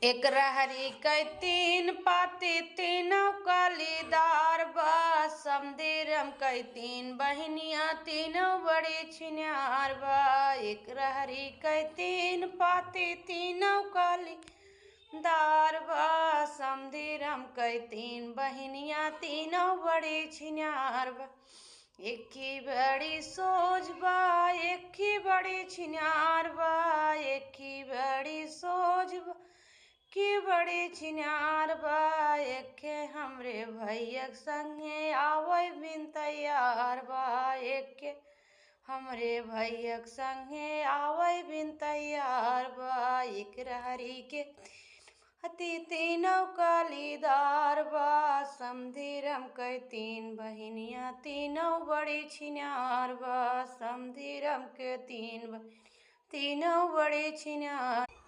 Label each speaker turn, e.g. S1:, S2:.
S1: एक रहरी कै तीन पाती तीनों कलीदार बा समधीरम कै तीन बहनिया तीनों बड़ी छिनार बा। एक रहरी कै तीन पाती तीनों कलीदार बा समधीरम कै तीन बहनिया तीनों बड़ी छिनार बा। एक ही बड़ी सोच बा एक ही बड़ी छिनार बा। एक ही बड़ी सोच बा की बड़ी छिनार बा। एक हमरे भैया संगे आवे बिन तैयार बा। एक हमरे भैया संगे आवे बिन तैयार बा। एक रहरी के अति तीनों कलीदार बा समधीरम कै तीन बहनिया तीनों बड़ी छिनार बा। समधीरम के तीन तीनों बड़ी छिनार।